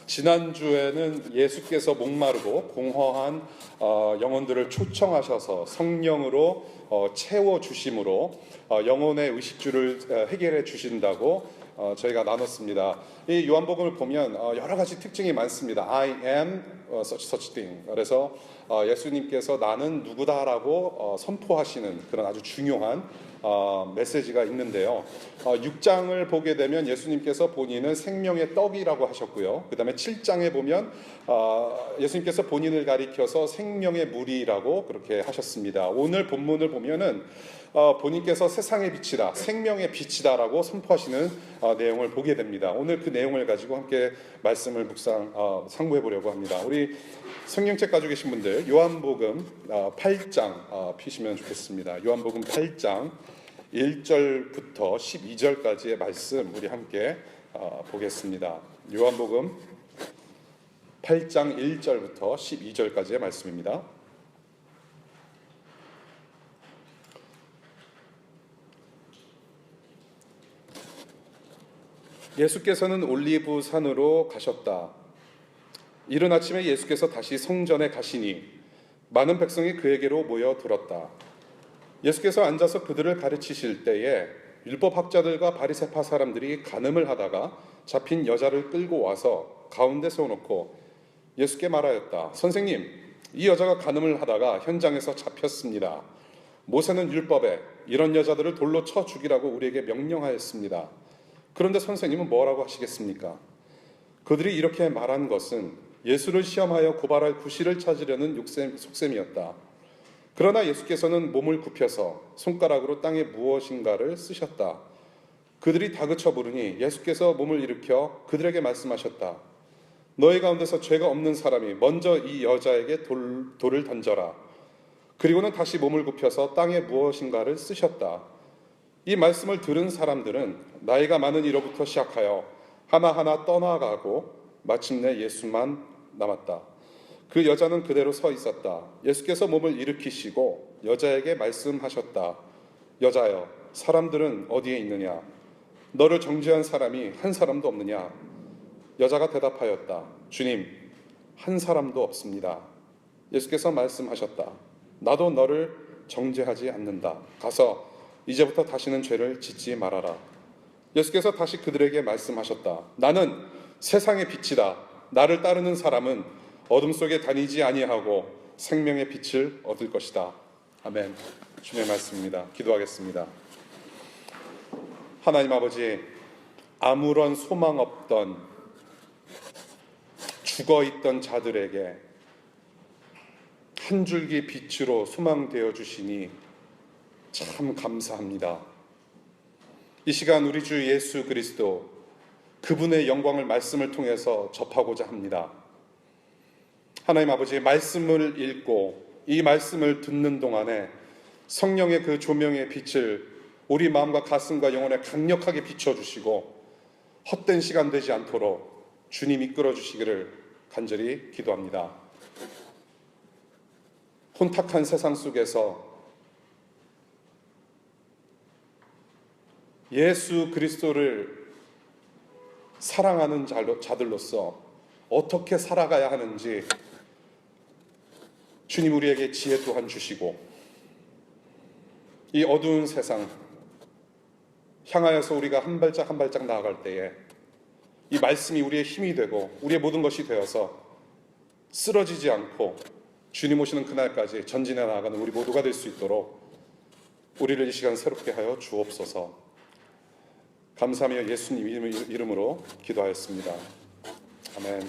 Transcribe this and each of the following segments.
지난주에는 예수께서 목마르고 공허한 영혼들을 초청하셔서 성령으로 채워주심으로 영혼의 의식주를 해결해 주신다고 저희가 나눴습니다. 이 요한복음을 보면 여러 가지 특징이 많습니다. I am such thing. 그래서 예수님께서 나는 누구다라고 선포하시는 그런 아주 중요한 메시지가 있는데요. 6장을 보게 되면 예수님께서 본인은 생명의 떡이라고 하셨고요. 그 다음에 7장에 보면 예수님께서 본인을 가리켜서 생명의 물이라고 그렇게 하셨습니다. 오늘 본문을 보면은 본인께서 세상의 빛이다, 생명의 빛이다라고 선포하시는 내용을 보게 됩니다. 오늘 그 내용을 가지고 함께 말씀을 상고해 보려고 합니다. 우리 성경책 가지고 계신 분들 요한복음 8장 피시면 좋겠습니다. 요한복음 8장 1절부터 12절까지의 말씀 우리 함께 보겠습니다. 요한복음 8장 1절부터 12절까지의 말씀입니다. 예수께서는 올리브 산으로 가셨다. 이른 아침에 예수께서 다시 성전에 가시니 많은 백성이 그에게로 모여들었다. 예수께서 앉아서 그들을 가르치실 때에 율법학자들과 바리새파 사람들이 간음을 하다가 잡힌 여자를 끌고 와서 가운데 세워놓고 예수께 말하였다. 선생님, 이 여자가 간음을 하다가 현장에서 잡혔습니다. 모세는 율법에 이런 여자들을 돌로 쳐 죽이라고 우리에게 명령하였습니다. 그런데 선생님은 뭐라고 하시겠습니까? 그들이 이렇게 말한 것은 예수를 시험하여 고발할 구실을 찾으려는 속셈이었다. 그러나 예수께서는 몸을 굽혀서 손가락으로 땅에 무엇인가를 쓰셨다. 그들이 다그쳐 부르니 예수께서 몸을 일으켜 그들에게 말씀하셨다. 너희 가운데서 죄가 없는 사람이 먼저 이 여자에게 돌을 던져라. 그리고는 다시 몸을 굽혀서 땅에 무엇인가를 쓰셨다. 이 말씀을 들은 사람들은 나이가 많은 이로부터 시작하여 하나하나 떠나가고 마침내 예수만 남았다. 그 여자는 그대로 서 있었다. 예수께서 몸을 일으키시고 여자에게 말씀하셨다. 여자여, 사람들은 어디에 있느냐? 너를 정죄한 사람이 한 사람도 없느냐? 여자가 대답하였다. 주님, 한 사람도 없습니다. 예수께서 말씀하셨다. 나도 너를 정죄하지 않는다. 가서 이제부터 다시는 죄를 짓지 말아라. 예수께서 다시 그들에게 말씀하셨다. 나는 세상의 빛이다. 나를 따르는 사람은 어둠 속에 다니지 아니하고 생명의 빛을 얻을 것이다. 아멘. 주님의 말씀입니다. 기도하겠습니다. 하나님 아버지, 아무런 소망 없던 죽어있던 자들에게 한 줄기 빛으로 소망되어 주시니 참 감사합니다. 이 시간 우리 주 예수 그리스도 그분의 영광을 말씀을 통해서 접하고자 합니다. 하나님 아버지, 말씀을 읽고 이 말씀을 듣는 동안에 성령의 그 조명의 빛을 우리 마음과 가슴과 영혼에 강력하게 비춰주시고 헛된 시간 되지 않도록 주님 이끌어 주시기를 간절히 기도합니다. 혼탁한 세상 속에서 예수 그리스도를 사랑하는 자들로서 어떻게 살아가야 하는지 주님 우리에게 지혜 또한 주시고 이 어두운 세상 향하여서 우리가 한 발짝 한 발짝 나아갈 때에 이 말씀이 우리의 힘이 되고 우리의 모든 것이 되어서 쓰러지지 않고 주님 오시는 그날까지 전진해 나아가는 우리 모두가 될 수 있도록 우리를 이 시간 새롭게 하여 주옵소서. 감사하며 예수님 이름으로 기도하였습니다. 아멘.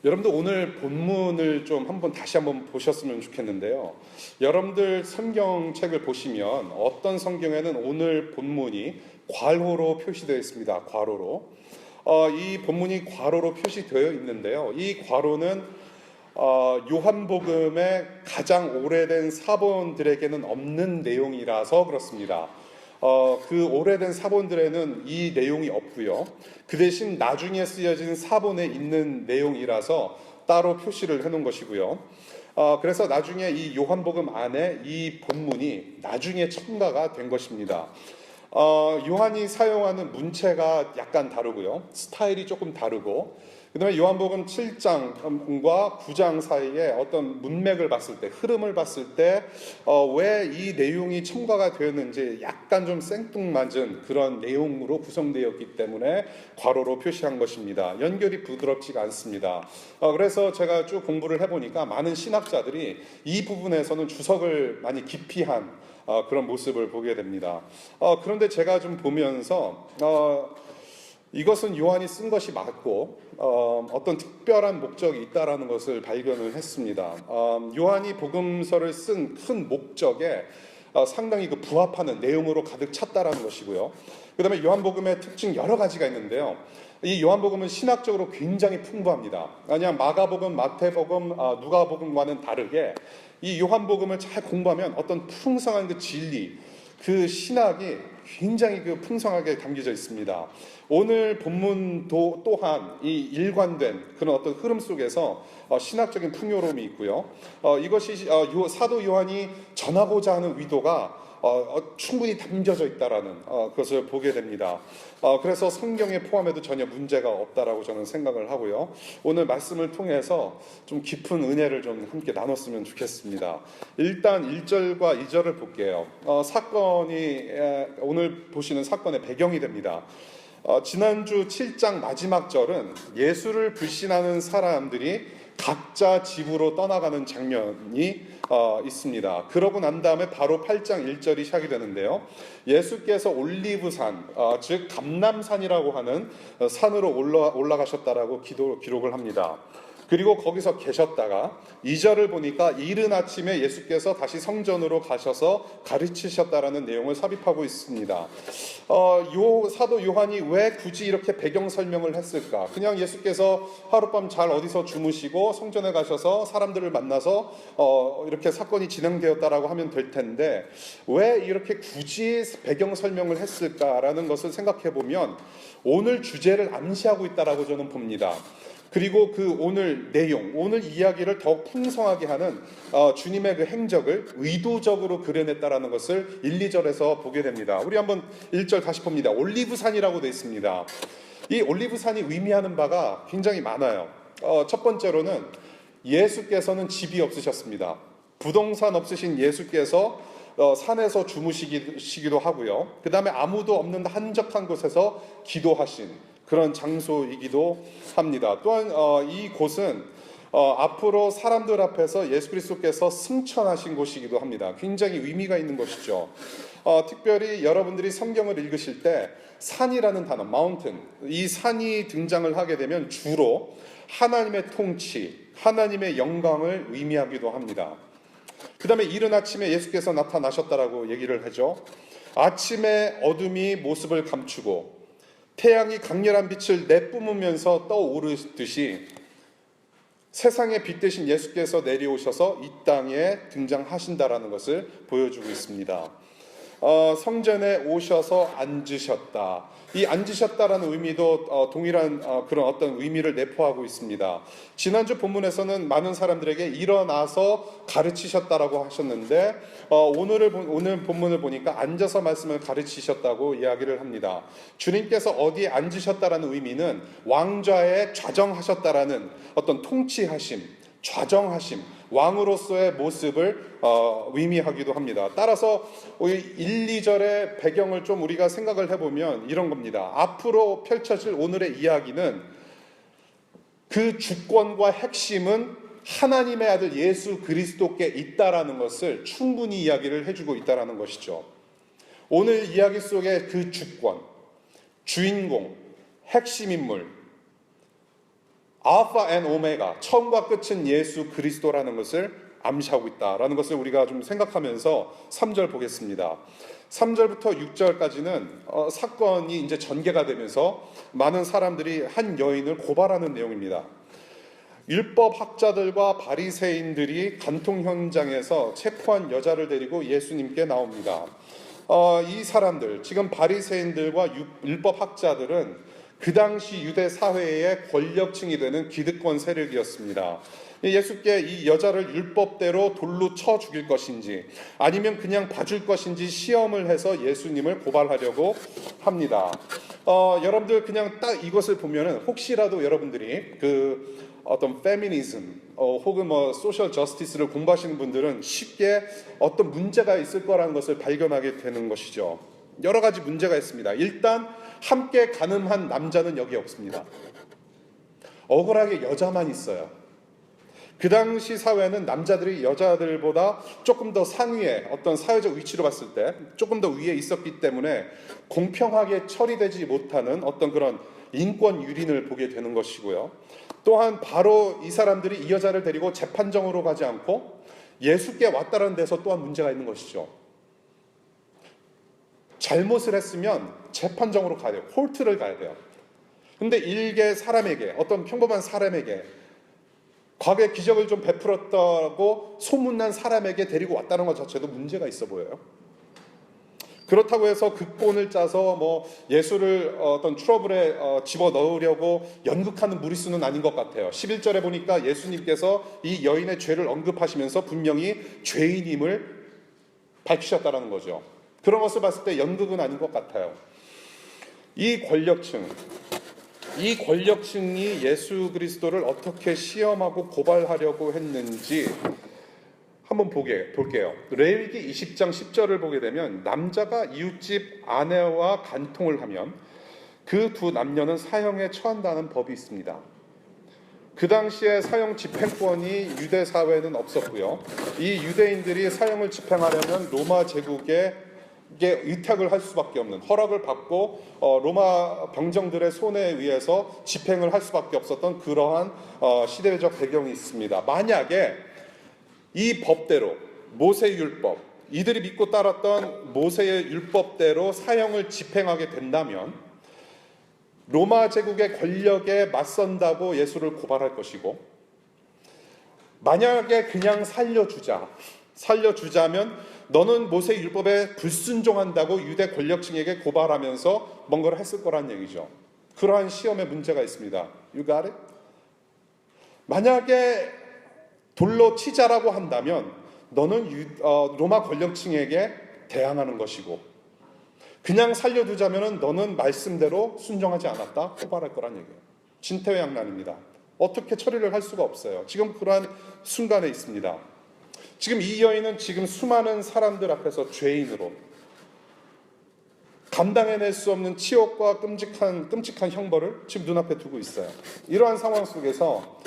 여러분들 오늘 본문을 좀 다시 한번 보셨으면 좋겠는데요. 여러분들 성경책을 보시면 어떤 성경에는 오늘 본문이 괄호로 표시되어 있습니다. 괄호로. 이 본문이 괄호로 표시되어 있는데요. 이 괄호는 요한복음의 가장 오래된 사본들에게는 없는 내용이라서 그렇습니다. 그 오래된 사본들에는 이 내용이 없고요. 그 대신 나중에 쓰여진 사본에 있는 내용이라서 따로 표시를 해놓은 것이고요. 그래서 나중에 이 요한복음 안에 이 본문이 나중에 첨가가 된 것입니다. 요한이 사용하는 문체가 약간 다르고요. 스타일이 조금 다르고, 그다음에 요한복음 7장과 9장 사이에 어떤 문맥을 봤을 때, 흐름을 봤을 때 왜 이 내용이 첨가가 되었는지 약간 좀 생뚱맞은 그런 내용으로 구성되었기 때문에 괄호로 표시한 것입니다. 연결이 부드럽지가 않습니다. 그래서 제가 쭉 공부를 해보니까 많은 신학자들이 이 부분에서는 주석을 많이 기피한 그런 모습을 보게 됩니다. 그런데 제가 좀 보면서 이것은 요한이 쓴 것이 맞고 어떤 특별한 목적이 있다라는 것을 발견을 했습니다. 요한이 복음서를 쓴 큰 목적에 상당히 그 부합하는 내용으로 가득 찼다라는 것이고요. 그다음에 요한복음의 특징 여러 가지가 있는데요. 이 요한복음은 신학적으로 굉장히 풍부합니다. 그냥 마가복음, 마태복음, 누가복음과는 다르게 이 요한복음을 잘 공부하면 어떤 풍성한 그 진리, 그 신학이 굉장히 그 풍성하게 담겨져 있습니다. 오늘 본문도 또한 이 일관된 그런 어떤 흐름 속에서 신학적인 풍요로움이 있고요. 이것이 사도 요한이 전하고자 하는 의도가 충분히 담겨져 있다라는 것을 보게 됩니다. 그래서 성경에 포함해도 전혀 문제가 없다라고 저는 생각을 하고요. 오늘 말씀을 통해서 좀 깊은 은혜를 좀 함께 나눴으면 좋겠습니다. 일단 1절과 2절을 볼게요. 사건이 오늘 보시는 사건의 배경이 됩니다. 지난주 7장 마지막 절은 예수를 불신하는 사람들이 각자 집으로 떠나가는 장면이 있습니다. 그러고 난 다음에 바로 8장 1절이 시작이 되는데요. 예수께서 올리브산, 즉 감람산이라고 하는 산으로 올라가셨다라고 기록을 합니다. 그리고 거기서 계셨다가 2절을 보니까 이른 아침에 예수께서 다시 성전으로 가셔서 가르치셨다라는 내용을 삽입하고 있습니다. 사도 요한이 왜 굳이 이렇게 배경 설명을 했을까? 그냥 예수께서 하룻밤 잘 어디서 주무시고 성전에 가셔서 사람들을 만나서 이렇게 사건이 진행되었다라고 하면 될 텐데 왜 이렇게 굳이 배경 설명을 했을까라는 것을 생각해 보면 오늘 주제를 암시하고 있다라고 저는 봅니다. 그리고 그 오늘 내용, 오늘 이야기를 더욱 풍성하게 하는 주님의 그 행적을 의도적으로 그려냈다라는 것을 1, 2절에서 보게 됩니다. 우리 한번 1절 다시 봅니다. 올리브산이라고 되어 있습니다. 이 올리브산이 의미하는 바가 굉장히 많아요. 첫 번째로는 예수께서는 집이 없으셨습니다. 부동산 없으신 예수께서 산에서 주무시기도 하고요. 그 다음에 아무도 없는 한적한 곳에서 기도하신 그런 장소이기도 합니다. 또한 이 곳은 앞으로 사람들 앞에서 예수 그리스도께서 승천하신 곳이기도 합니다. 굉장히 의미가 있는 것이죠. 특별히 여러분들이 성경을 읽으실 때 산이라는 단어, mountain, 이 산이 등장을 하게 되면 주로 하나님의 통치, 하나님의 영광을 의미하기도 합니다. 그 다음에 이른 아침에 예수께서 나타나셨다라고 얘기를 하죠. 아침에 어둠이 모습을 감추고 태양이 강렬한 빛을 내뿜으면서 떠오르듯이 세상의 빛 대신 예수께서 내려오셔서 이 땅에 등장하신다라는 것을 보여주고 있습니다. 성전에 오셔서 앉으셨다. 이 앉으셨다라는 의미도 동일한 그런 어떤 의미를 내포하고 있습니다. 지난주 본문에서는 많은 사람들에게 일어나서 가르치셨다라고 하셨는데 오늘 본문을 보니까 앉아서 말씀을 가르치셨다고 이야기를 합니다. 주님께서 어디에 앉으셨다라는 의미는 왕좌에 좌정하셨다라는 어떤 통치하심, 좌정하심, 왕으로서의 모습을 의미하기도 합니다. 따라서 1, 2절의 배경을 좀 우리가 생각을 해보면 이런 겁니다. 앞으로 펼쳐질 오늘의 이야기는 그 주권과 핵심은 하나님의 아들 예수 그리스도께 있다라는 것을 충분히 이야기를 해주고 있다라는 것이죠. 오늘 이야기 속의 그 주권, 주인공, 핵심 인물, 알파 앤 오메가, 처음과 끝은 예수 그리스도라는 것을 암시하고 있다라는 것을 우리가 좀 생각하면서 3절 보겠습니다. 3절부터 6절까지는 사건이 이제 전개가 되면서 많은 사람들이 한 여인을 고발하는 내용입니다. 율법 학자들과 바리새인들이 간통 현장에서 체포한 여자를 데리고 예수님께 나옵니다. 이 사람들, 지금 바리새인들과 율법 학자들은 그 당시 유대 사회의 권력층이 되는 기득권 세력이었습니다. 예수께 이 여자를 율법대로 돌로 쳐 죽일 것인지 아니면 그냥 봐줄 것인지 시험을 해서 예수님을 고발하려고 합니다. 여러분들 그냥 딱 이것을 보면은 혹시라도 여러분들이 그 어떤 페미니즘 혹은 뭐 소셜 저스티스를 공부하시는 분들은 쉽게 어떤 문제가 있을 거라는 것을 발견하게 되는 것이죠. 여러 가지 문제가 있습니다. 일단 함께 가늠한 남자는 여기 없습니다. 억울하게 여자만 있어요. 그 당시 사회는 남자들이 여자들보다 조금 더 상위에 어떤 사회적 위치로 봤을 때 조금 더 위에 있었기 때문에 공평하게 처리되지 못하는 어떤 그런 인권 유린을 보게 되는 것이고요. 또한 바로 이 사람들이 이 여자를 데리고 재판정으로 가지 않고 예수께 왔다는 데서 또한 문제가 있는 것이죠. 잘못을 했으면 재판정으로 가야 돼요. 콜트를 가야 돼요. 근데 일개 사람에게, 어떤 평범한 사람에게 과거에 기적을 좀 베풀었다고 소문난 사람에게 데리고 왔다는 것 자체도 문제가 있어 보여요. 그렇다고 해서 극본을 짜서 뭐 예수를 어떤 트러블에 집어넣으려고 연극하는 무리수는 아닌 것 같아요. 11절에 보니까 예수님께서 이 여인의 죄를 언급하시면서 분명히 죄인임을 밝히셨다는 거죠. 그런 것을 봤을 때 연극은 아닌 것 같아요. 이 권력층이 예수 그리스도를 어떻게 시험하고 고발하려고 했는지 한번 볼게요. 레위기 20장 10절을 보게 되면 남자가 이웃집 아내와 간통을 하면 그 두 남녀는 사형에 처한다는 법이 있습니다. 그 당시에 사형 집행권이 유대 사회는 없었고요. 이 유대인들이 사형을 집행하려면 로마 제국에 의탁을 할 수밖에 없는, 허락을 받고 로마 병정들의 손에 의해서 집행을 할 수밖에 없었던 그러한 시대적 배경이 있습니다. 만약에 이 법대로 모세 율법, 이들이 믿고 따랐던 모세의 율법대로 사형을 집행하게 된다면 로마 제국의 권력에 맞선다고 예수를 고발할 것이고, 만약에 그냥 살려주자면 너는 모세 율법에 불순종한다고 유대 권력층에게 고발하면서 뭔가를 했을 거란 얘기죠. 그러한 시험에 문제가 있습니다. You got it? 만약에 돌로 치자라고 한다면 너는 로마 권력층에게 대항하는 것이고, 그냥 살려두자면 너는 말씀대로 순종하지 않았다 고발할 거란 얘기예요. 진퇴양난입니다. 어떻게 처리를 할 수가 없어요. 지금 그러한 순간에 있습니다. 지금 이 여인은 지금 수많은 사람들 앞에서 죄인으로 감당해낼 수 없는 치욕과 끔찍한 형벌을 지금 눈앞에 두고 있어요. 이러한 상황 속에서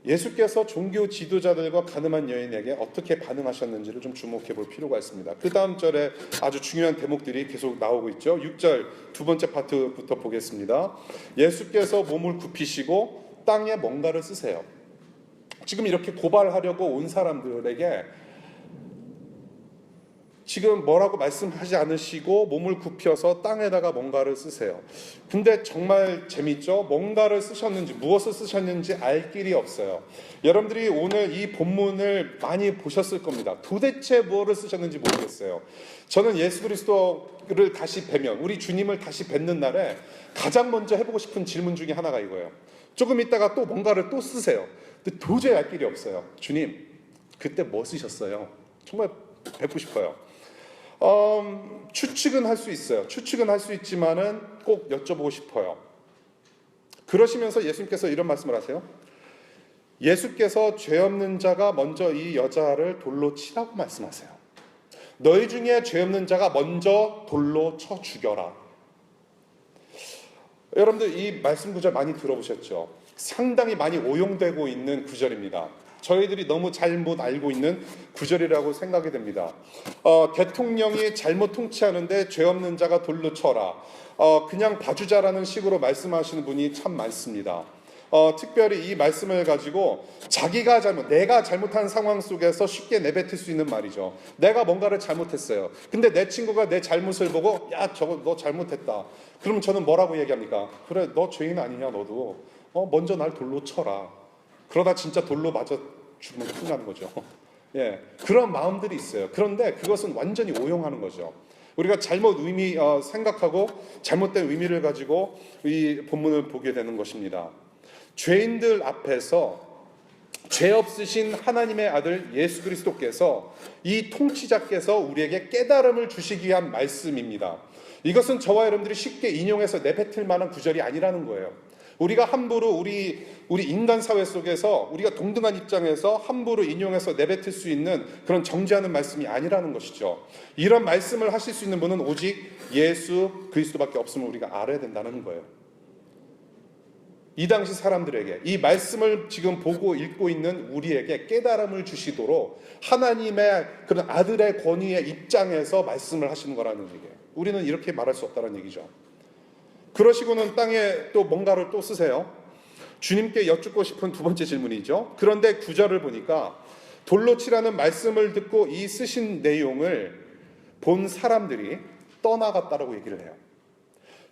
예수께서 종교 지도자들과 가늠한 여인에게 어떻게 반응하셨는지를 좀 주목해 볼 필요가 있습니다. 그 다음 절에 아주 중요한 대목들이 계속 나오고 있죠. 6절 두 번째 파트부터 보겠습니다. 예수께서 몸을 굽히시고 땅에 뭔가를 쓰세요. 지금 이렇게 고발하려고 온 사람들에게 지금 뭐라고 말씀하지 않으시고 몸을 굽혀서 땅에다가 뭔가를 쓰세요. 근데 정말 재밌죠? 뭔가를 쓰셨는지, 무엇을 쓰셨는지 알 길이 없어요. 여러분들이 오늘 이 본문을 많이 보셨을 겁니다. 도대체 무엇을 쓰셨는지 모르겠어요. 저는 예수 그리스도를 다시 뵈면, 우리 주님을 다시 뵙는 날에 가장 먼저 해보고 싶은 질문 중에 하나가 이거예요. 조금 있다가 또 뭔가를 또 쓰세요. 근데 도저히 알 길이 없어요. 주님, 그때 뭐 쓰셨어요? 정말 뵙고 싶어요. 추측은 할 수 있어요. 추측은 할 수 있지만은 꼭 여쭤보고 싶어요. 그러시면서 예수님께서 이런 말씀을 하세요. 예수께서 죄 없는 자가 먼저 이 여자를 돌로 치라고 말씀하세요. 너희 중에 죄 없는 자가 먼저 돌로 쳐 죽여라. 여러분들 이 말씀 구절 많이 들어보셨죠? 상당히 많이 오용되고 있는 구절입니다. 저희들이 너무 잘못 알고 있는 구절이라고 생각이 됩니다. 대통령이 잘못 통치하는데 죄 없는 자가 돌로 쳐라. 그냥 봐주자라는 식으로 말씀하시는 분이 참 많습니다. 특별히 이 말씀을 가지고 내가 잘못한 상황 속에서 쉽게 내뱉을 수 있는 말이죠. 내가 뭔가를 잘못했어요. 근데 내 친구가 내 잘못을 보고 야 저거 너 잘못했다. 그러면 저는 뭐라고 얘기합니까? 그래 너 죄인 아니냐 너도. 먼저 날 돌로 쳐라. 그러다 진짜 돌로 맞아 죽으면 큰일 나는 거죠. 예, 그런 마음들이 있어요. 그런데 그것은 완전히 오용하는 거죠. 우리가 잘못 생각하고 잘못된 의미를 가지고 이 본문을 보게 되는 것입니다. 죄인들 앞에서 죄 없으신 하나님의 아들 예수 그리스도께서, 이 통치자께서 우리에게 깨달음을 주시기 위한 말씀입니다. 이것은 저와 여러분들이 쉽게 인용해서 내뱉을 만한 구절이 아니라는 거예요. 우리가 함부로 우리 인간 사회 속에서 우리가 동등한 입장에서 함부로 인용해서 내뱉을 수 있는 그런 정죄하는 말씀이 아니라는 것이죠. 이런 말씀을 하실 수 있는 분은 오직 예수 그리스도밖에 없음을 우리가 알아야 된다는 거예요. 이 당시 사람들에게, 이 말씀을 지금 보고 읽고 있는 우리에게 깨달음을 주시도록 하나님의 그런 아들의 권위의 입장에서 말씀을 하시는 거라는 얘기예요. 우리는 이렇게 말할 수 없다는 얘기죠. 그러시고는 땅에 또 뭔가를 또 쓰세요. 주님께 여쭙고 싶은 두 번째 질문이죠. 그런데 9절을 보니까 돌로 치라는 말씀을 듣고 이 쓰신 내용을 본 사람들이 떠나갔다라고 얘기를 해요.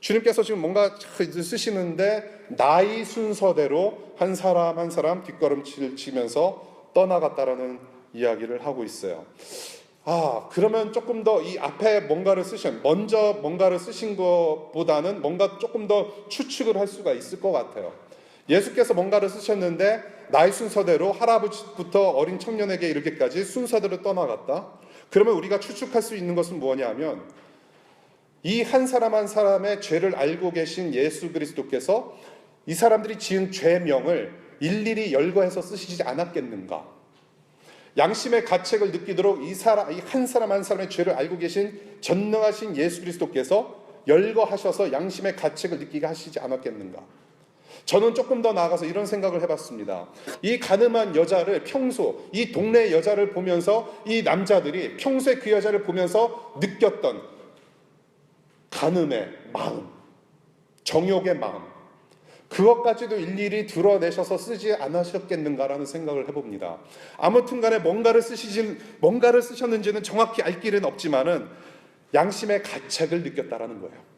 주님께서 지금 뭔가 쓰시는데 나이 순서대로 한 사람 한 사람 뒷걸음질 치면서 떠나갔다라는 이야기를 하고 있어요. 그러면 조금 더 이 앞에 먼저 뭔가를 쓰신 것보다는 뭔가 조금 더 추측을 할 수가 있을 것 같아요. 예수께서 뭔가를 쓰셨는데 나이 순서대로 할아버지부터 어린 청년에게 이르기까지 순서대로 떠나갔다. 그러면 우리가 추측할 수 있는 것은 뭐냐 하면, 이 한 사람 한 사람의 죄를 알고 계신 예수 그리스도께서 이 사람들이 지은 죄명을 일일이 열거해서 쓰시지 않았겠는가? 양심의 가책을 느끼도록 이 한 사람 한 사람의 죄를 알고 계신 전능하신 예수 그리스도께서 열거하셔서 양심의 가책을 느끼게 하시지 않았겠는가? 저는 조금 더 나아가서 이런 생각을 해봤습니다. 이 가늠한 여자를 이 동네 여자를 보면서 이 남자들이 평소에 그 여자를 보면서 느꼈던 간음의 마음, 정욕의 마음, 그것까지도 일일이 드러내셔서 쓰지 않으셨겠는가라는 생각을 해봅니다. 아무튼 간에 뭔가를 쓰셨는지는 정확히 알 길은 없지만은 양심의 가책을 느꼈다라는 거예요.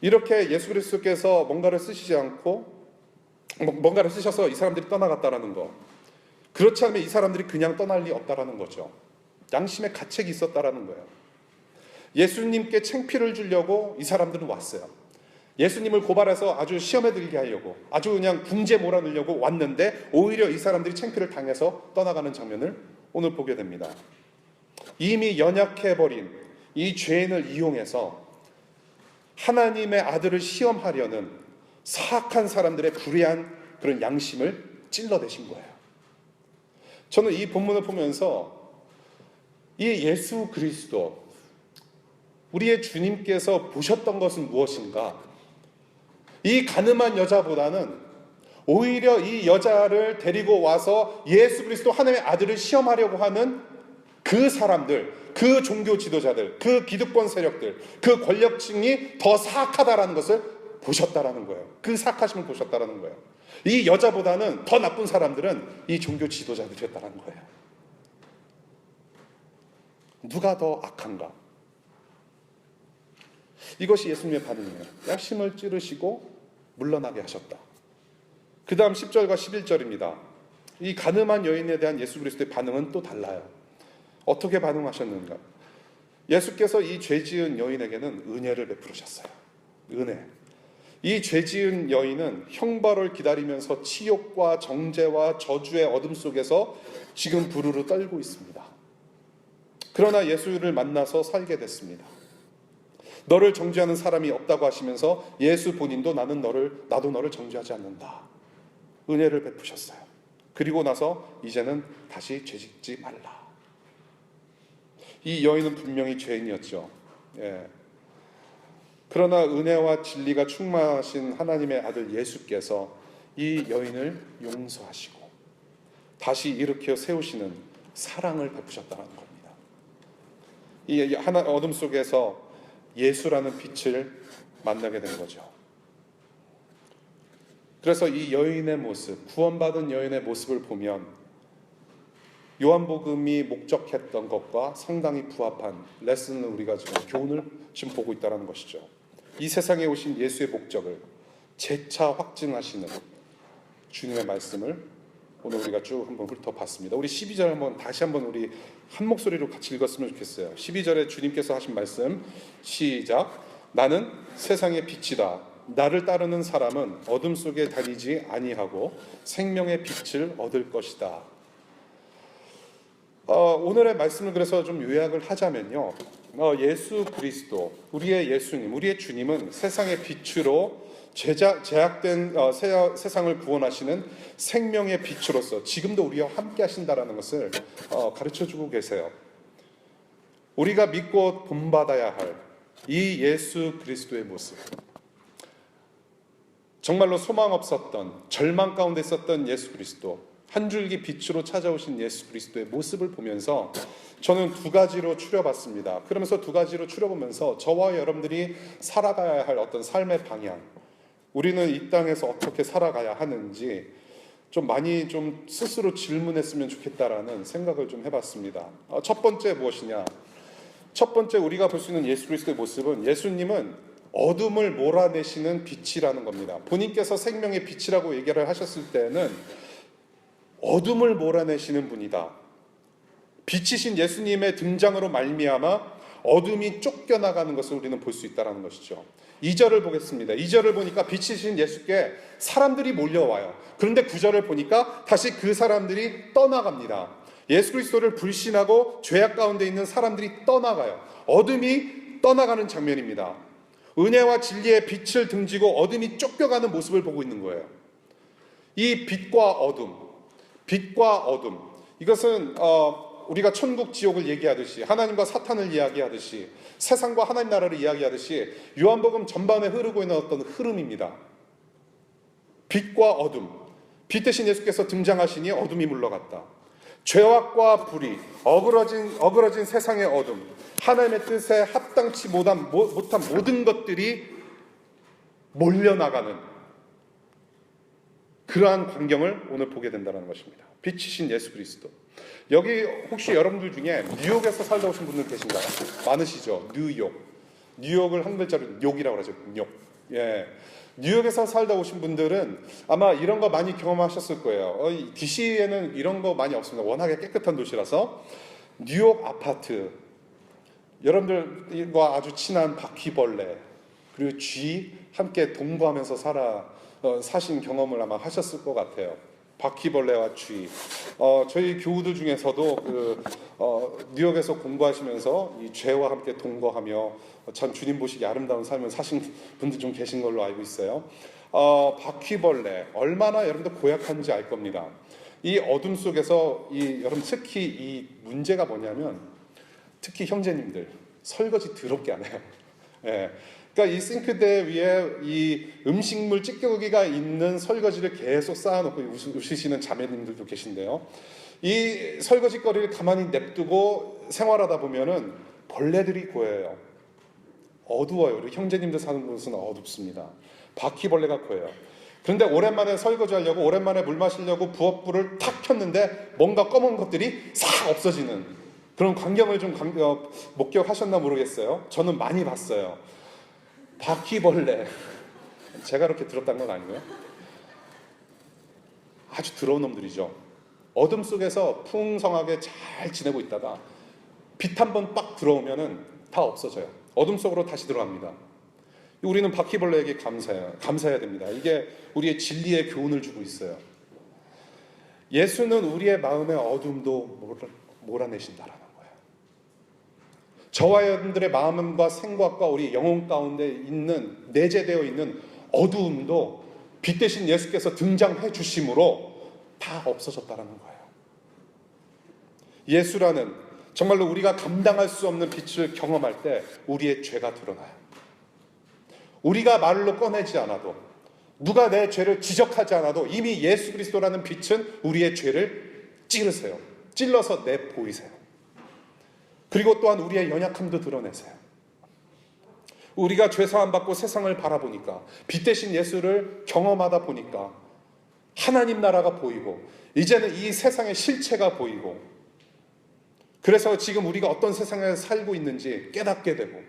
이렇게 예수 그리스도께서 뭔가를 쓰시지 않고 뭔가를 쓰셔서 이 사람들이 떠나갔다라는 거, 그렇지 않으면 이 사람들이 그냥 떠날 리 없다라는 거죠. 양심의 가책이 있었다라는 거예요. 예수님께 창피를 주려고 이 사람들은 왔어요. 예수님을 고발해서 아주 시험에 들게 하려고, 아주 그냥 궁지에 몰아넣으려고 왔는데 오히려 이 사람들이 창피를 당해서 떠나가는 장면을 오늘 보게 됩니다. 이미 연약해버린 이 죄인을 이용해서 하나님의 아들을 시험하려는 사악한 사람들의 불의한 그런 양심을 찔러대신 거예요. 저는 이 본문을 보면서 이 예수 그리스도, 우리의 주님께서 보셨던 것은 무엇인가? 이 가늠한 여자보다는 오히려 이 여자를 데리고 와서 예수 그리스도 하나님의 아들을 시험하려고 하는 그 사람들, 그 종교 지도자들, 그 기득권 세력들, 그 권력층이 더 사악하다라는 것을 보셨다라는 거예요. 그 사악하심을 보셨다라는 거예요. 이 여자보다는 더 나쁜 사람들은 이 종교 지도자들이었다는 거예요. 누가 더 악한가? 이것이 예수님의 반응이에요. 양심을 찌르시고 물러나게 하셨다. 그 다음 10절과 11절입니다. 이 가늠한 여인에 대한 예수 그리스도의 반응은 또 달라요. 어떻게 반응하셨는가? 예수께서 이 죄지은 여인에게는 은혜를 베푸셨어요. 은혜. 이 죄지은 여인은 형벌을 기다리면서 치욕과 정죄와 저주의 어둠 속에서 지금 부르르 떨고 있습니다. 그러나 예수를 만나서 살게 됐습니다. 너를 정죄하는 사람이 없다고 하시면서 예수 본인도 나도 너를 정죄하지 않는다. 은혜를 베푸셨어요. 그리고 나서 이제는 다시 죄짓지 말라. 이 여인은 분명히 죄인이었죠. 그러나 은혜와 진리가 충만하신 하나님의 아들 예수께서 이 여인을 용서하시고 다시 일으켜 세우시는 사랑을 베푸셨다는 겁니다. 이 어둠 속에서 예수라는 빛을 만나게 된 거죠. 그래서 이 여인의 모습, 구원받은 여인의 모습을 보면 요한복음이 목적했던 것과 상당히 부합한 레슨을 우리가 지금 교훈을 지금 보고 있다는 것이죠. 이 세상에 오신 예수의 목적을 재차 확증하시는 주님의 말씀을 오늘 우리가 쭉 한번 훑어봤습니다. 우리 12절 한번 다시 한번 우리 한 목소리로 같이 읽었으면 좋겠어요. 12절에 주님께서 하신 말씀 시작. 나는 세상의 빛이다. 나를 따르는 사람은 어둠 속에 다니지 아니하고 생명의 빛을 얻을 것이다. 오늘의 말씀을 그래서 좀 요약을 하자면요. 예수 그리스도, 우리의 예수님, 우리의 주님은 세상의 빛으로 제약된 세상을 구원하시는 생명의 빛으로서 지금도 우리와 함께 하신다라는 것을 가르쳐주고 계세요. 우리가 믿고 본받아야 할 이 예수 그리스도의 모습, 정말로 소망 없었던 절망 가운데 있었던 예수 그리스도, 한 줄기 빛으로 찾아오신 예수 그리스도의 모습을 보면서 저는 두 가지로 추려봤습니다. 그러면서 두 가지로 추려보면서 저와 여러분들이 살아가야 할 어떤 삶의 방향, 우리는 이 땅에서 어떻게 살아가야 하는지 좀 많이 좀 스스로 질문했으면 좋겠다라는 생각을 좀 해봤습니다. 첫 번째 무엇이냐? 첫 번째 우리가 볼 수 있는 예수 그리스도의 모습은 예수님은 어둠을 몰아내시는 빛이라는 겁니다. 본인께서 생명의 빛이라고 얘기를 하셨을 때는 어둠을 몰아내시는 분이다. 빛이신 예수님의 등장으로 말미암아 어둠이 쫓겨나가는 것을 우리는 볼 수 있다는 것이죠. 2절을 보겠습니다. 2절을 보니까 빛이신 예수께 사람들이 몰려와요. 그런데 9절을 보니까 다시 그 사람들이 떠나갑니다. 예수 그리스도를 불신하고 죄악 가운데 있는 사람들이 떠나가요. 어둠이 떠나가는 장면입니다. 은혜와 진리의 빛을 등지고 어둠이 쫓겨가는 모습을 보고 있는 거예요. 이 빛과 어둠, 이것은 우리가 천국 지옥을 얘기하듯이, 하나님과 사탄을 이야기하듯이, 세상과 하나님 나라를 이야기하듯이 요한복음 전반에 흐르고 있는 어떤 흐름입니다. 빛과 어둠, 빛 대신 예수께서 등장하시니 어둠이 물러갔다. 죄악과 불의, 어그러진 세상의 어둠, 하나님의 뜻에 합당치 못한 모든 것들이 몰려나가는 그러한 광경을 오늘 보게 된다는 것입니다. 빛이신 예수 그리스도. 여기 혹시 여러분들 중에 뉴욕에서 살다 오신 분들 계신가요? 많으시죠? 뉴욕을 한 글자로 욕이라고 그러죠. 욕. 예. 뉴욕에서 살다 오신 분들은 아마 이런 거 많이 경험하셨을 거예요. DC에는 이런 거 많이 없습니다. 워낙에 깨끗한 도시라서. 뉴욕 아파트, 여러분들과 아주 친한 바퀴벌레 그리고 쥐 함께 동거하면서 사신 경험을 아마 하셨을 것 같아요. 바퀴벌레와 쥐. 저희 교우들 중에서도 뉴욕에서 공부하시면서 이 죄와 함께 동거하며 참 주님 보시기 아름다운 삶을 사신 분들 좀 계신 걸로 알고 있어요. 바퀴벌레 얼마나 여러분들 고약한지 알 겁니다. 이 어둠 속에서 여러분 특히 이 문제가 뭐냐면 특히 형제님들 설거지 더럽게 안 해요. 예. 그러니까 이 싱크대 위에 이 음식물 찌꺼기가 있는 설거지를 계속 쌓아놓고 우시시는 자매님들도 계신데요. 이 설거지거리를 가만히 냅두고 생활하다 보면은 벌레들이 고여요. 어두워요. 우리 형제님들 사는 곳은 어둡습니다. 바퀴벌레가 고여요. 그런데 오랜만에 설거지하려고, 오랜만에 물 마시려고 부엌불을 탁 켰는데 뭔가 검은 것들이 싹 없어지는 그런 광경을 좀 목격하셨나 모르겠어요. 저는 많이 봤어요. 바퀴벌레, 제가 그렇게 더럽다는 건 아니고요. 아주 더러운 놈들이죠. 어둠 속에서 풍성하게 잘 지내고 있다가 빛 한 번 빡 들어오면은 다 없어져요. 어둠 속으로 다시 들어갑니다. 우리는 바퀴벌레에게 감사해야 됩니다. 이게 우리의 진리의 교훈을 주고 있어요. 예수는 우리의 마음의 어둠도 몰아내신다라는 거예요. 저와 여러분들의 마음과 생각과 우리 영혼 가운데 있는 내재되어 있는 어두움도 빛 대신 예수께서 등장해 주심으로 다 없어졌다라는 거예요. 예수라는 정말로 우리가 감당할 수 없는 빛을 경험할 때 우리의 죄가 드러나요. 우리가 말로 꺼내지 않아도, 누가 내 죄를 지적하지 않아도 이미 예수 그리스도라는 빛은 우리의 죄를 찌르세요. 찔러서 내보이세요. 그리고 또한 우리의 연약함도 드러내세요. 우리가 죄사함 받고 세상을 바라보니까, 빛 대신 예수를 경험하다 보니까 하나님 나라가 보이고 이제는 이 세상의 실체가 보이고, 그래서 지금 우리가 어떤 세상에 살고 있는지 깨닫게 되고,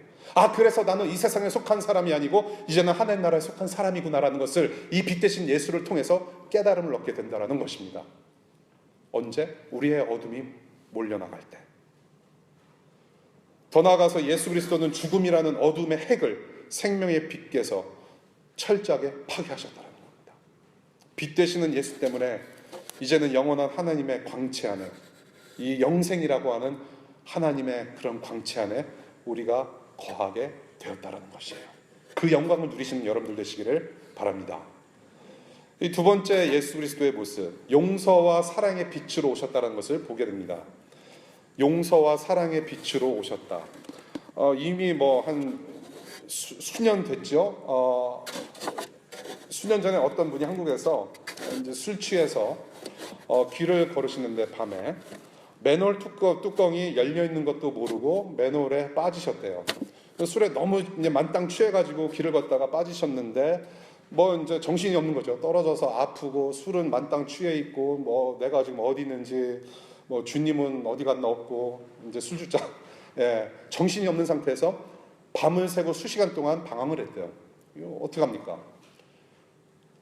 그래서 나는 이 세상에 속한 사람이 아니고 이제는 하나님 나라에 속한 사람이구나라는 것을 이 빛 대신 예수를 통해서 깨달음을 얻게 된다는 것입니다. 언제? 우리의 어둠이 몰려나갈 때. 더 나아가서 예수 그리스도는 죽음이라는 어둠의 핵을 생명의 빛께서 철저하게 파괴하셨다는 겁니다. 빛 되시는 예수 때문에 이제는 영원한 하나님의 광채 안에, 이 영생이라고 하는 하나님의 그런 광채 안에 우리가 거하게 되었다는 것이에요. 그 영광을 누리시는 여러분들 되시기를 바랍니다. 이 두 번째 예수 그리스도의 모습, 용서와 사랑의 빛으로 오셨다는 것을 보게 됩니다. 용서와 사랑의 빛으로 오셨다. 이미 한 수년 됐죠. 수년 전에 어떤 분이 한국에서 이제 술 취해서 길을 걸으시는데 밤에 맨홀 뚜껑이 열려 있는 것도 모르고 맨홀에 빠지셨대요. 술에 너무 이제 만땅 취해가지고 길을 걷다가 빠지셨는데 이제 정신이 없는 거죠. 떨어져서 아프고 술은 만땅 취해 있고 내가 지금 어디 있는지 주님은 어디 갔나 없고 이제 술주자 정신이 없는 상태에서 밤을 새고 수시간 동안 방황을 했대요. 이거 어떻게 합니까?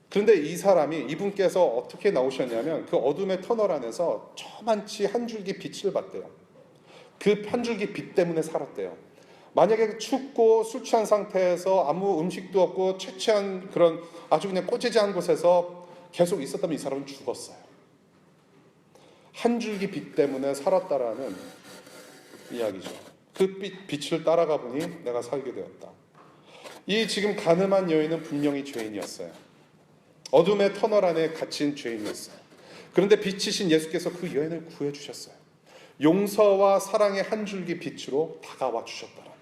그런데 이분께서 어떻게 나오셨냐면 그 어둠의 터널 안에서 저만치 한 줄기 빛을 봤대요. 그 한 줄기 빛 때문에 살았대요. 만약에 춥고 술 취한 상태에서 아무 음식도 없고 채취한 그런 아주 그냥 꼬지지한 곳에서 계속 있었다면 이 사람은 죽었어요. 한 줄기 빛 때문에 살았다라는 이야기죠. 그 빛을 따라가 보니 내가 살게 되었다. 이 지금 가늠한 여인은 분명히 죄인이었어요. 어둠의 터널 안에 갇힌 죄인이었어요. 그런데 빛이신 예수께서 그 여인을 구해주셨어요. 용서와 사랑의 한 줄기 빛으로 다가와 주셨다라는 겁니다.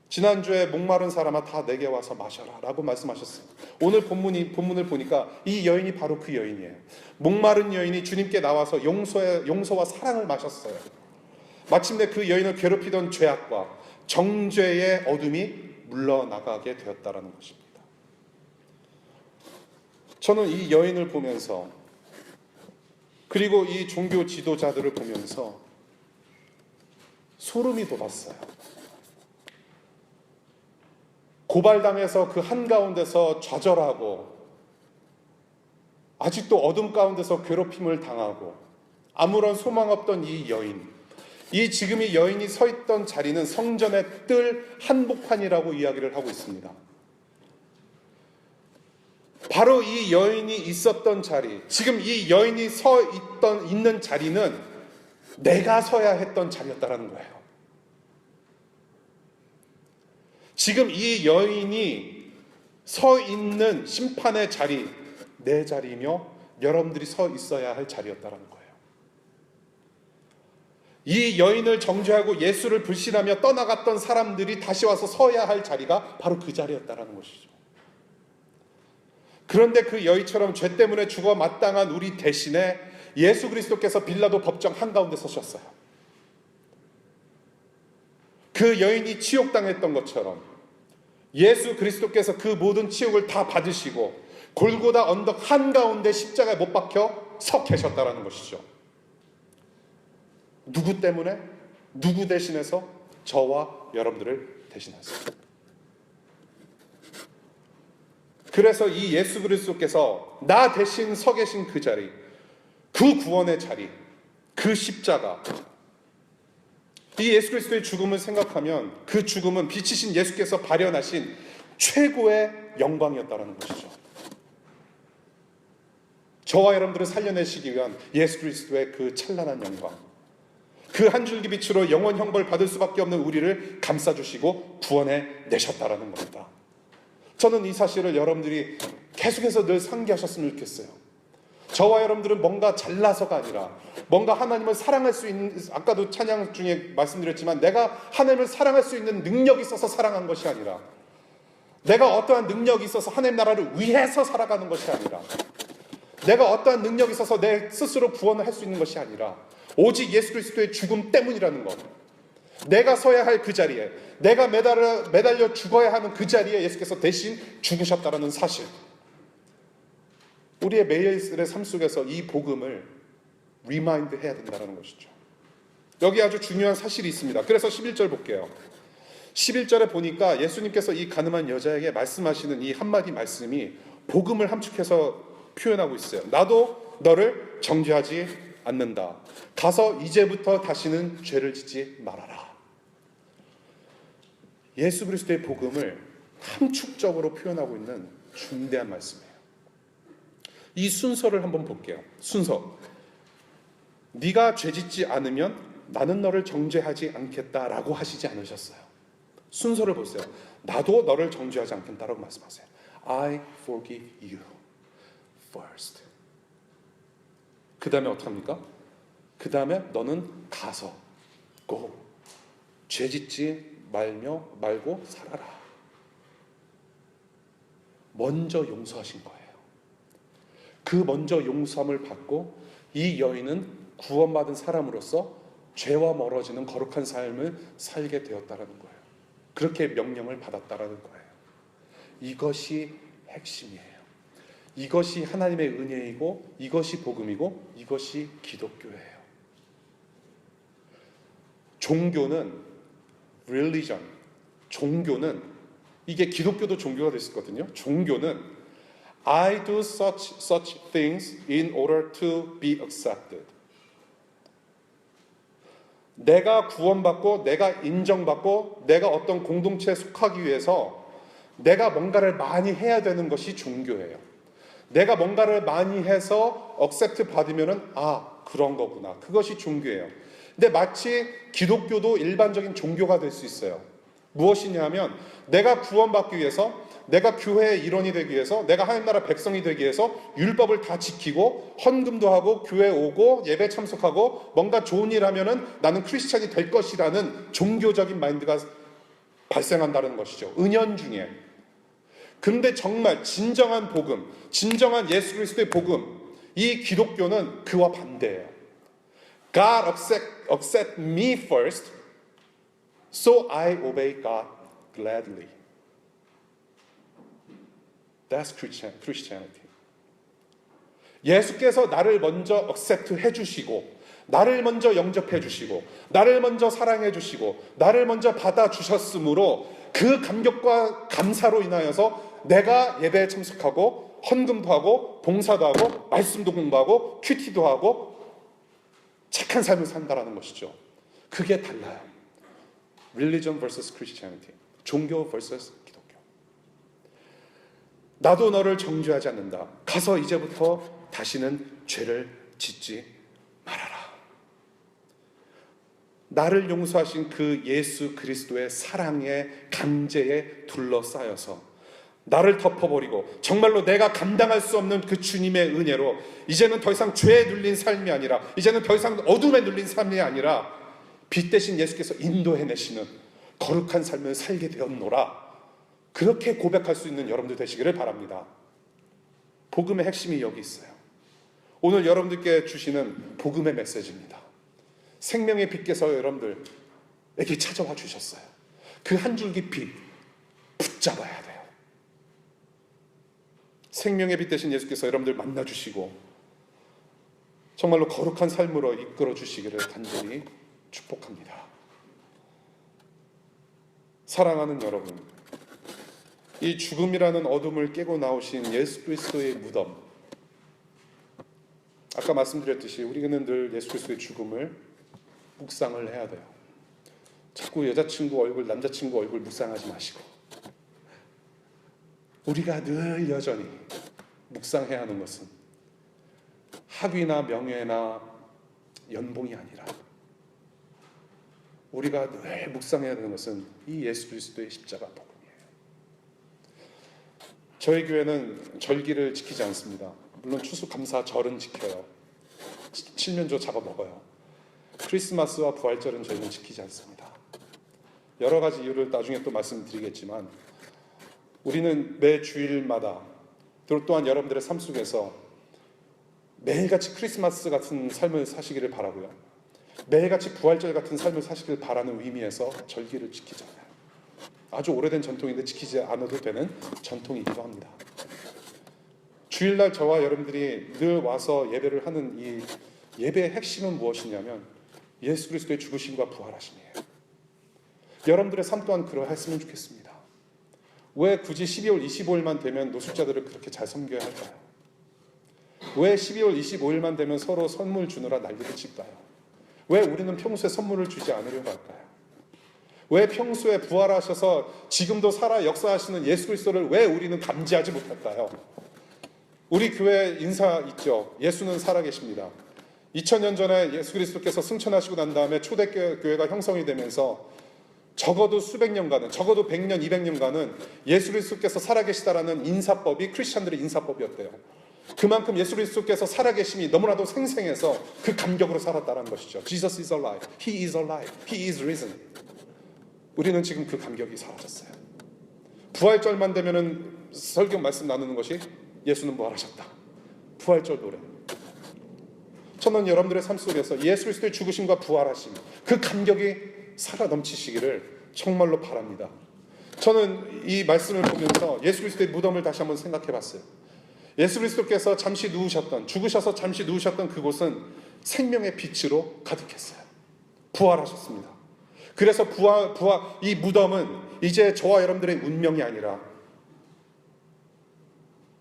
지난주에 목마른 사람아 다 내게 와서 마셔라 라고 말씀하셨어요. 오늘 본문을 보니까 이 여인이 바로 그 여인이에요. 목마른 여인이 주님께 나와서 용서와 사랑을 마셨어요. 마침내 그 여인을 괴롭히던 죄악과 정죄의 어둠이 물러나가게 되었다라는 것입니다. 저는 이 여인을 보면서, 그리고 이 종교 지도자들을 보면서 소름이 돋았어요. 고발당해서 그 한가운데서 좌절하고 아직도 어둠 가운데서 괴롭힘을 당하고 아무런 소망 없던 이 여인, 지금 이 여인이 서 있던 자리는 성전의 뜰 한복판이라고 이야기를 하고 있습니다. 바로 이 여인이 있었던 자리, 지금 이 여인이 있는 자리는 내가 서야 했던 자리였다는 거예요. 지금 이 여인이 서 있는 심판의 자리, 내 자리이며 여러분들이 서 있어야 할 자리였다는 거예요. 이 여인을 정죄하고 예수를 불신하며 떠나갔던 사람들이 다시 와서 서야 할 자리가 바로 그 자리였다는 것이죠. 그런데 그 여인처럼 죄 때문에 죽어 마땅한 우리 대신에 예수 그리스도께서 빌라도 법정 한가운데 서셨어요. 그 여인이 치욕당했던 것처럼 예수 그리스도께서 그 모든 치욕을 다 받으시고 골고다 언덕 한가운데 십자가에 못 박혀 서 계셨다라는 것이죠. 누구 때문에? 누구 대신해서? 저와 여러분들을 대신해서. 그래서 이 예수 그리스도께서 나 대신 서 계신 그 자리, 그 구원의 자리, 그 십자가, 이 예수 그리스도의 죽음을 생각하면 그 죽음은 빛이신 예수께서 발현하신 최고의 영광이었다는 것이죠. 저와 여러분들을 살려내시기 위한 예수 그리스도의 그 찬란한 영광, 그 한 줄기 빛으로 영원 형벌 받을 수밖에 없는 우리를 감싸주시고 구원해 내셨다라는 겁니다. 저는 이 사실을 여러분들이 계속해서 늘 상기하셨으면 좋겠어요. 저와 여러분들은 뭔가 잘나서가 아니라 뭔가 하나님을 사랑할 수 있는, 아까도 찬양 중에 말씀드렸지만 내가 하나님을 사랑할 수 있는 능력이 있어서 사랑한 것이 아니라 내가 어떠한 능력이 있어서 하나님 나라를 위해서 살아가는 것이 아니라 내가 어떠한 능력이 있어서 내 스스로 구원을 할 수 있는 것이 아니라 오직 예수 그리스도의 죽음 때문이라는 것, 내가 서야 할 그 자리에, 내가 매달려 죽어야 하는 그 자리에 예수께서 대신 죽으셨다는 사실, 우리의 매일의 삶 속에서 이 복음을 리마인드 해야 된다는 것이죠. 여기 아주 중요한 사실이 있습니다. 그래서 11절 볼게요. 11절에 보니까 예수님께서 이 가늠한 여자에게 말씀하시는 이 한마디 말씀이 복음을 함축해서 표현하고 있어요. 나도 너를 정죄하지 않는다. 가서 이제부터 다시는 죄를 짓지 말아라. 예수 그리스도의 복음을 함축적으로 표현하고 있는 중대한 말씀이에요. 이 순서를 한번 볼게요. 순서. 네가 죄짓지 않으면 나는 너를 정죄하지 않겠다라고 하시지 않으셨어요. 순서를 보세요. 나도 너를 정죄하지 않겠다라고 말씀하세요. I forgive you first. 그 다음에 어떻게 합니까? 그 다음에 너는 가서 go. 죄짓지 말고 살아라. 먼저 용서하신 거예요. 그 먼저 용서함을 받고 이 여인은 구원받은 사람으로서 죄와 멀어지는 거룩한 삶을 살게 되었다라는 거예요. 그렇게 명령을 받았다라는 거예요. 이것이 핵심이에요. 이것이 하나님의 은혜이고 이것이 복음이고 이것이 기독교예요. 종교는 religion, 종교는 이게 기독교도 종교가 됐었거든요. 종교는 I do such things in order to be accepted. 내가 구원받고 내가 인정받고 내가 어떤 공동체에 속하기 위해서 내가 뭔가를 많이 해야 되는 것이 종교예요. 내가 뭔가를 많이 해서 accept 받으면은 그런 거구나. 그것이 종교예요. 근데 마치 기독교도 일반적인 종교가 될 수 있어요. 무엇이냐면 내가 구원받기 위해서 내가 교회의 일원이 되기 위해서 내가 하나님 나라 백성이 되기 위해서 율법을 다 지키고 헌금도 하고 교회 오고 예배 참석하고 뭔가 좋은 일 하면은 나는 크리스찬이 될 것이라는 종교적인 마인드가 발생한다는 것이죠. 은연중에. 근데 정말 진정한 복음, 진정한 예수 그리스도의 복음, 이 기독교는 그와 반대예요. God accept me first, so I obey God gladly. That's Christianity. 예수께서 나를 먼저 accept 해주시고 나를 먼저 영접해 주시고 나를 먼저 사랑해 주시고 나를 먼저 받아주셨으므로 그 감격과 감사로 인하여서 내가 예배에 참석하고 헌금도 하고 봉사도 하고 말씀도 공부하고 큐티도 하고 착한 삶을 산다라는 것이죠. 그게 달라요. Religion vs. Christianity. 종교 vs. 기독교. 나도 너를 정죄하지 않는다. 가서 이제부터 다시는 죄를 짓지 말아라. 나를 용서하신 그 예수 그리스도의 사랑의 강제에 둘러싸여서 나를 덮어버리고 정말로 내가 감당할 수 없는 그 주님의 은혜로 이제는 더 이상 죄에 눌린 삶이 아니라 이제는 더 이상 어둠에 눌린 삶이 아니라 빛 대신 예수께서 인도해내시는 거룩한 삶을 살게 되었노라. 그렇게 고백할 수 있는 여러분들 되시기를 바랍니다. 복음의 핵심이 여기 있어요. 오늘 여러분들께 주시는 복음의 메시지입니다. 생명의 빛께서 여러분들에게 찾아와 주셨어요. 그 한 줄기 빛 붙잡아야 돼요. 생명의 빛 되신 예수께서 여러분들 만나주시고 정말로 거룩한 삶으로 이끌어 주시기를 간절히 축복합니다. 사랑하는 여러분, 이 죽음이라는 어둠을 깨고 나오신 예수 그리스도의 무덤, 아까 말씀드렸듯이 우리는 늘 예수 그리스도의 죽음을 묵상을 해야 돼요. 자꾸 여자친구 얼굴, 남자친구 얼굴 묵상하지 마시고 우리가 늘 여전히 묵상해야 하는 것은 학위나 명예나 연봉이 아니라 우리가 늘 묵상해야 하는 것은 이 예수 그리스도의 십자가 복음이에요. 저희 교회는 절기를 지키지 않습니다. 물론 추수감사절은 지켜요. 칠면조 잡아먹어요. 크리스마스와 부활절은 저희는 지키지 않습니다. 여러 가지 이유를 나중에 또 말씀드리겠지만 우리는 매 주일마다 또한 여러분들의 삶 속에서 매일같이 크리스마스 같은 삶을 사시기를 바라고요. 매일같이 부활절 같은 삶을 사시기를 바라는 의미에서 절기를 지키잖아요. 아주 오래된 전통인데 지키지 않아도 되는 전통이기도 합니다. 주일날 저와 여러분들이 늘 와서 예배를 하는 이 예배의 핵심은 무엇이냐면 예수 그리스도의 죽으심과 부활하심이에요. 여러분들의 삶 또한 그러했으면 좋겠습니다. 왜 굳이 12월 25일만 되면 노숙자들을 그렇게 잘 섬겨야 할까요? 왜 12월 25일만 되면 서로 선물 주느라 난리를 칠까요? 왜 우리는 평소에 선물을 주지 않으려고 할까요? 왜 평소에 부활하셔서 지금도 살아 역사하시는 예수 그리스도를 왜 우리는 감지하지 못할까요? 우리 교회 인사 있죠. 예수는 살아계십니다. 2000년 전에 예수 그리스도께서 승천하시고 난 다음에 초대교회가 형성이 되면서 적어도 수백 년간은, 적어도 100년, 200년간은 예수 그리스도께서 살아계시다라는 인사법이 크리스천들의 인사법이었대요. 그만큼 예수 그리스도께서 살아계심이 너무나도 생생해서 그 감격으로 살았다는 것이죠. Jesus is alive. He is alive. He is risen. 우리는 지금 그 감격이 사라졌어요. 부활절만 되면은 설교 말씀 나누는 것이 예수는 부활하셨다. 부활절 노래. 저는 여러분들의 삶 속에서 예수 그리스도의 죽으심과 부활하심, 그 감격이 살아 넘치시기를 정말로 바랍니다. 저는 이 말씀을 보면서 예수 그리스도의 무덤을 다시 한번 생각해 봤어요. 예수 그리스도께서 잠시 누우셨던, 죽으셔서 잠시 누우셨던 그곳은 생명의 빛으로 가득했어요. 부활하셨습니다. 그래서 이 무덤은 이제 저와 여러분들의 운명이 아니라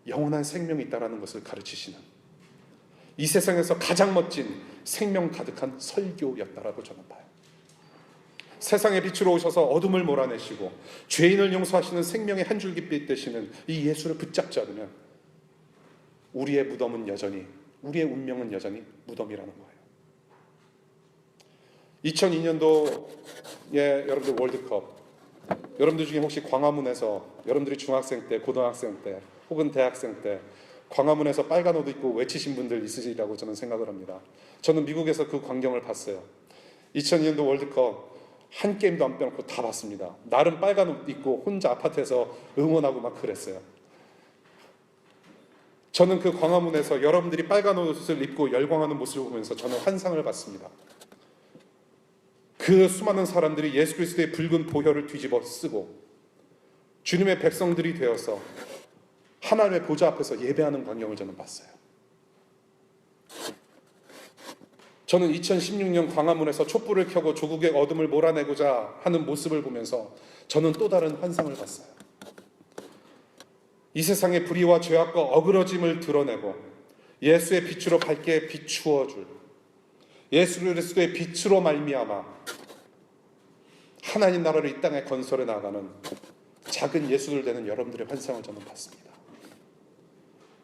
영원한 생명이 있다는 것을 가르치시는, 이 세상에서 가장 멋진 생명 가득한 설교였다라고 저는 봐요. 세상의 빛으로 오셔서 어둠을 몰아내시고 죄인을 용서하시는 생명의 한 줄기빛 되시는 이 예수를 붙잡지 않으면 우리의 무덤은 여전히, 우리의 운명은 여전히 무덤이라는 거예요. 2002년도에 여러분들 월드컵, 여러분들 중에 혹시 광화문에서 여러분들이 중학생 때, 고등학생 때 혹은 대학생 때 광화문에서 빨간 옷 입고 외치신 분들 있으시리라고 저는 생각을 합니다. 저는 미국에서 그 광경을 봤어요. 2002년도 월드컵 한 게임도 안 빼놓고 다 봤습니다. 나름 빨간 옷 입고 혼자 아파트에서 응원하고 막 그랬어요. 저는 그 광화문에서 여러분들이 빨간 옷을 입고 열광하는 모습을 보면서 저는 환상을 봤습니다. 그 수많은 사람들이 예수 그리스도의 붉은 보혈을 뒤집어 쓰고 주님의 백성들이 되어서 하나님의 보좌 앞에서 예배하는 광경을 저는 봤어요. 저는 2016년 광화문에서 촛불을 켜고 조국의 어둠을 몰아내고자 하는 모습을 보면서 저는 또 다른 환상을 봤어요. 이 세상의 불의와 죄악과 어그러짐을 드러내고 예수의 빛으로 밝게 비추어 줄, 예수 그리스도의 빛으로 말미암아 하나님 나라를 이 땅에 건설해 나가는 작은 예수들 되는 여러분들의 환상을 저는 봤습니다.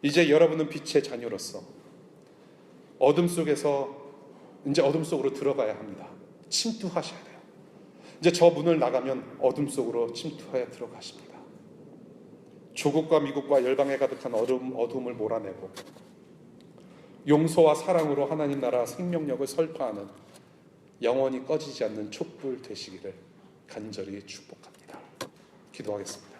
이제 여러분은 빛의 자녀로서 어둠 속에서 이제 어둠 속으로 들어가야 합니다. 침투하셔야 돼요. 이제 저 문을 나가면 어둠 속으로 침투하여 들어가십니다. 조국과 미국과 열방에 가득한 어둠을 몰아내고 용서와 사랑으로 하나님 나라 생명력을 설파하는 영원히 꺼지지 않는 촛불 되시기를 간절히 축복합니다. 기도하겠습니다.